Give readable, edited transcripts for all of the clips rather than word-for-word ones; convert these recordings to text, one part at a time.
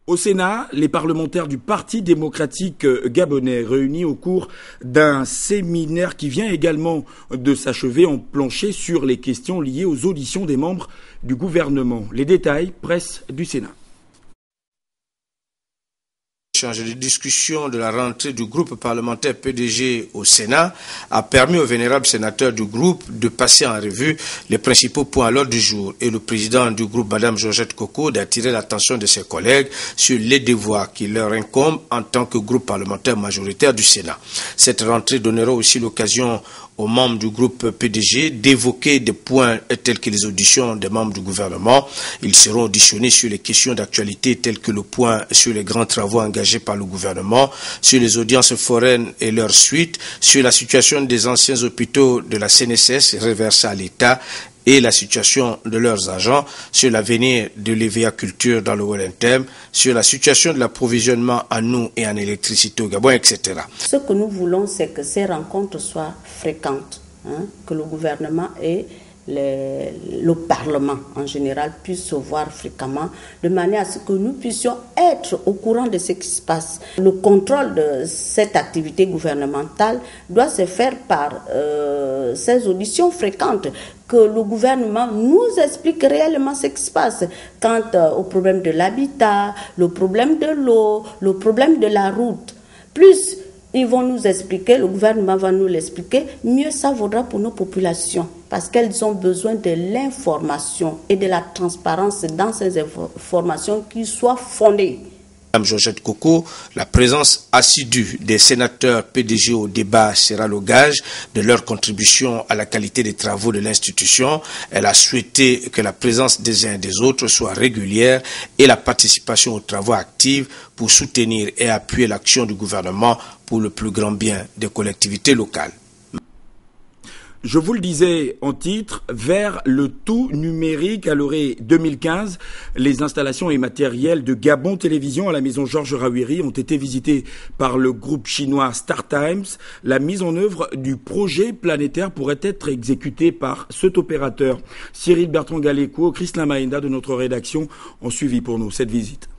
Au Sénat, les parlementaires du Parti démocratique gabonais réunis au cours d'un séminaire qui vient également de s'achever ont planché sur les questions liées aux auditions des membres du gouvernement. Les détails, presse du Sénat. L'échange de discussion de la rentrée du groupe parlementaire PDG au Sénat a permis aux vénérables sénateurs du groupe de passer en revue les principaux points à l'ordre du jour et le président du groupe, Mme Georgette Coco, d'attirer l'attention de ses collègues sur les devoirs qui leur incombent en tant que groupe parlementaire majoritaire du Sénat. Cette rentrée donnera aussi l'occasion aux membres du groupe PDG d'évoquer des points tels que les auditions des membres du gouvernement. Ils seront auditionnés sur les questions d'actualité telles que le point sur les grands travaux engagés par le gouvernement, sur les audiences foraines et leurs suites, sur la situation des anciens hôpitaux de la CNSS reversés à l'État et la situation de leurs agents, sur l'avenir de l'EVA Culture dans le Moyen Terme, sur la situation de l'approvisionnement en eau et en électricité au Gabon, etc. Ce que nous voulons, c'est que ces rencontres soient fréquentes, que le gouvernement et le Parlement en général puissent se voir fréquemment, de manière à ce que nous puissions être au courant de ce qui se passe. Le contrôle de cette activité gouvernementale doit se faire par ces auditions fréquentes, que le gouvernement nous explique réellement ce qui se passe quant au problème de l'habitat, le problème de l'eau, le problème de la route. Plus ils vont nous expliquer, le gouvernement va nous l'expliquer, mieux ça vaudra pour nos populations, parce qu'elles ont besoin de l'information et de la transparence dans ces informations qui soient fondées. Mme Georgette Coco, la présence assidue des sénateurs PDG au débat sera le gage de leur contribution à la qualité des travaux de l'institution. Elle a souhaité que la présence des uns et des autres soit régulière et la participation aux travaux active pour soutenir et appuyer l'action du gouvernement pour le plus grand bien des collectivités locales. Je vous le disais en titre, vers le tout numérique à l'orée 2015, les installations et matériels de Gabon Télévision à la maison Georges Rawiri ont été visités par le groupe chinois StarTimes. La mise en œuvre du projet planétaire pourrait être exécutée par cet opérateur. Cyril Bertrand-Galéco, Christine Maïnda de notre rédaction ont suivi pour nous cette visite.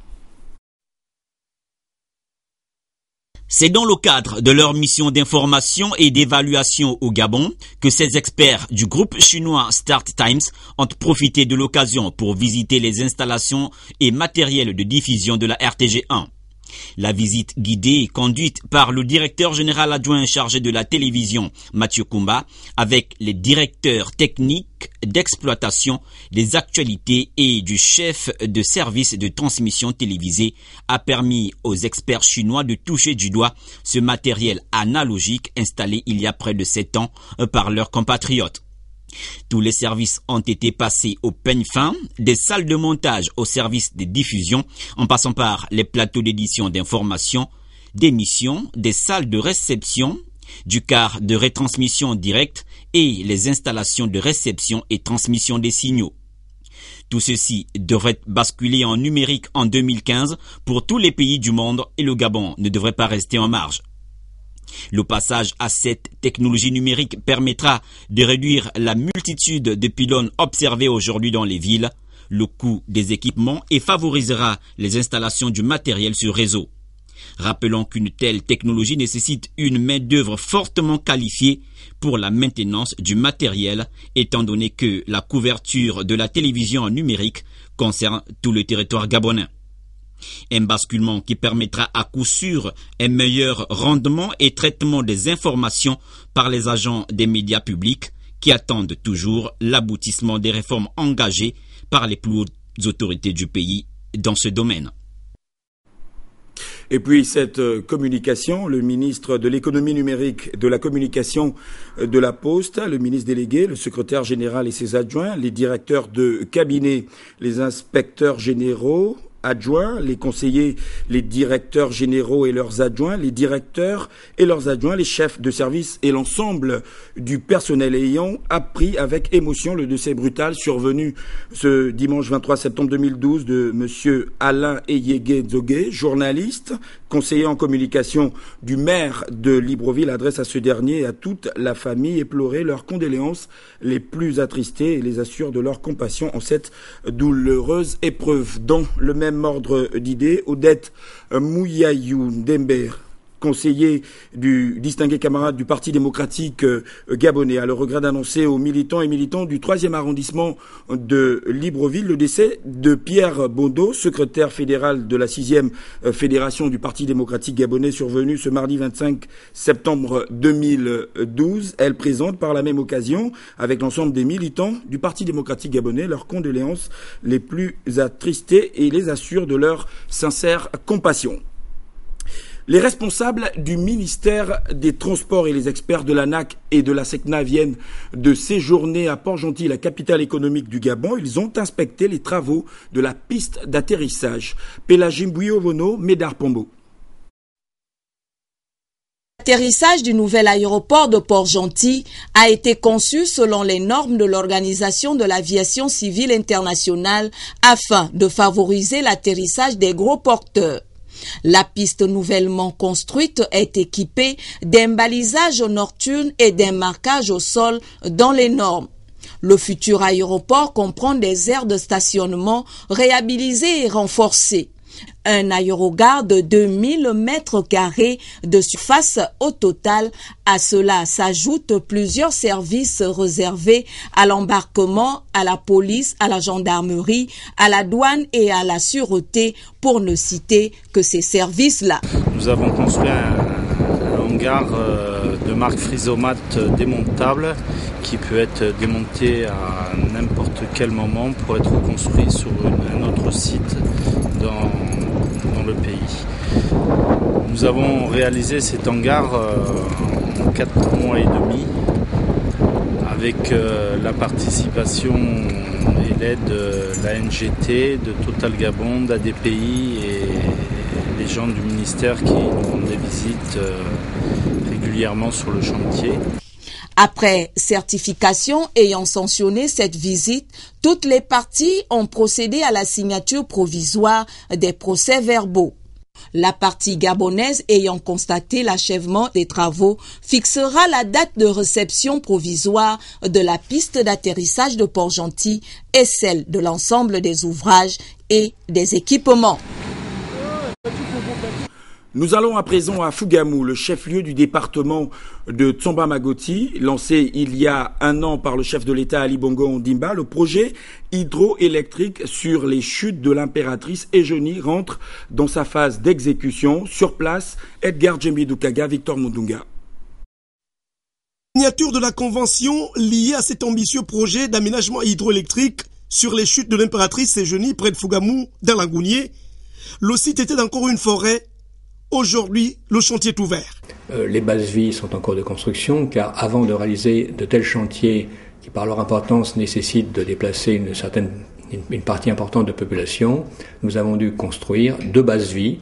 C'est dans le cadre de leur mission d'information et d'évaluation au Gabon que ces experts du groupe chinois StarTimes ont profité de l'occasion pour visiter les installations et matériels de diffusion de la RTG1. La visite guidée est conduite par le directeur général adjoint chargé de la télévision, Mathieu Kumba, avec les directeurs techniques d'exploitation, des actualités et du chef de service de transmission télévisée, a permis aux experts chinois de toucher du doigt ce matériel analogique installé il y a près de 7 ans par leurs compatriotes. Tous les services ont été passés au peigne fin, des salles de montage au service de diffusion, en passant par les plateaux d'édition d'information, d'émission, des salles de réception, du quart de retransmission directe et les installations de réception et transmission des signaux. Tout ceci devrait basculer en numérique en 2015 pour tous les pays du monde et le Gabon ne devrait pas rester en marge. Le passage à cette technologie numérique permettra de réduire la multitude de pylônes observés aujourd'hui dans les villes, le coût des équipements et favorisera les installations du matériel sur réseau. Rappelons qu'une telle technologie nécessite une main-d'œuvre fortement qualifiée pour la maintenance du matériel, étant donné que la couverture de la télévision en numérique concerne tout le territoire gabonais. Un basculement qui permettra à coup sûr un meilleur rendement et traitement des informations par les agents des médias publics qui attendent toujours l'aboutissement des réformes engagées par les plus hautes autorités du pays dans ce domaine. Et puis cette communication, le ministre de l'économie numérique, de la communication, de la Poste, le ministre délégué, le secrétaire général et ses adjoints, les directeurs de cabinet, les inspecteurs généraux, adjoints, les conseillers, les directeurs généraux et leurs adjoints, les directeurs et leurs adjoints, les chefs de service et l'ensemble du personnel ayant appris avec émotion le décès brutal survenu ce dimanche 23 septembre 2012 de monsieur Alain Eyégué Dzogué, journaliste, conseiller en communication du maire de Libreville, adresse à ce dernier et à toute la famille éplorée leurs condoléances les plus attristées et les assure de leur compassion en cette douloureuse épreuve. Dans le même même ordre d'idées, Odette Mouyayou Dember, conseiller du distingué camarade du Parti démocratique gabonais, a le regret d'annoncer aux militants et militants du 3e arrondissement de Libreville le décès de Pierre Bondo, secrétaire fédéral de la 6e fédération du Parti démocratique gabonais, survenu ce mardi 25 septembre 2012. Elle présente par la même occasion, avec l'ensemble des militants du Parti démocratique gabonais, leurs condoléances les plus attristées et les assure de leur sincère compassion. Les responsables du ministère des Transports et les experts de l'ANAC et de la SECNA viennent de séjourner à Port-Gentil, la capitale économique du Gabon. Ils ont inspecté les travaux de la piste d'atterrissage. Pelagim Bouyovono, Médard Pombo. L'atterrissage du nouvel aéroport de Port-Gentil a été conçu selon les normes de l'Organisation de l'aviation civile internationale afin de favoriser l'atterrissage des gros porteurs. La piste nouvellement construite est équipée d'un balisage nocturne et d'un marquage au sol dans les normes. Le futur aéroport comprend des aires de stationnement réhabilitées et renforcées. Un aérogare de 2000 mètres carrés de surface au total. À cela s'ajoutent plusieurs services réservés à l'embarquement, à la police, à la gendarmerie, à la douane et à la sûreté, pour ne citer que ces services-là. Nous avons construit un hangar de marque Frisomat démontable qui peut être démonté à n'importe quel moment pour être construit sur un autre site dans le pays. Nous avons réalisé cet hangar en 4 mois et demi avec la participation et l'aide de la NGT, de Total Gabon, d'ADPI et les gens du ministère qui nous font des visites régulièrement sur le chantier. Après certification ayant sanctionné cette visite, toutes les parties ont procédé à la signature provisoire des procès-verbaux. La partie gabonaise ayant constaté l'achèvement des travaux fixera la date de réception provisoire de la piste d'atterrissage de Port-Gentil et celle de l'ensemble des ouvrages et des équipements. Nous allons à présent à Fougamou, le chef-lieu du département de Tsamba-Magoti, lancé il y a un an par le chef de l'État Ali Bongo Ondimba. Le projet hydroélectrique sur les chutes de l'impératrice Eugénie rentre dans sa phase d'exécution. Sur place, Edgar Djembi-Doukaga, Victor Mundunga. Signature de la convention liée à cet ambitieux projet d'aménagement hydroélectrique sur les chutes de l'impératrice Eugénie près de Fougamou, dans l'Angounier. Le site était encore une forêt. Aujourd'hui, le chantier est ouvert. Les bases vie sont en cours de construction car avant de réaliser de tels chantiers qui par leur importance nécessitent de déplacer une partie importante de population, nous avons dû construire 2 bases vie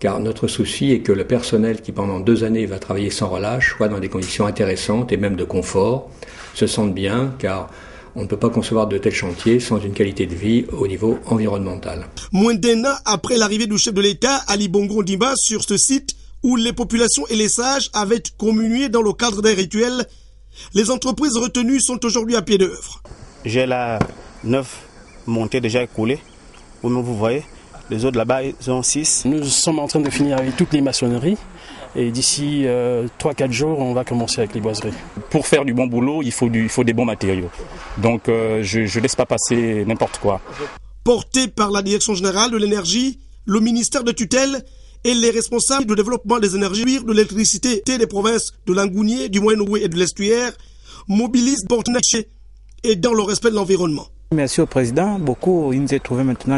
car notre souci est que le personnel qui pendant 2 années va travailler sans relâche soit dans des conditions intéressantes et même de confort, se sente bien car on ne peut pas concevoir de tels chantiers sans une qualité de vie au niveau environnemental. Moins d'1 an après l'arrivée du chef de l'État, Ali Bongo Ondimba, sur ce site où les populations et les sages avaient communié dans le cadre d'un rituel, les entreprises retenues sont aujourd'hui à pied d'œuvre. J'ai là 9 montées déjà écoulées, comme vous voyez. Les autres là-bas, ils ont 6. Nous sommes en train de finir avec toutes les maçonneries. Et d'ici 3-4 jours, on va commencer avec les boiseries. Pour faire du bon boulot, il faut des bons matériaux. Donc je ne laisse pas passer n'importe quoi. Porté par la Direction générale de l'énergie, le ministère de tutelle et les responsables du développement des énergies, de l'électricité des provinces de l'Angounier, du Moyen-Ouest et de l'Estuaire, mobilisent Porte-Natché et dans le respect de l'environnement. Merci au président. Beaucoup, il nous est trouvé maintenant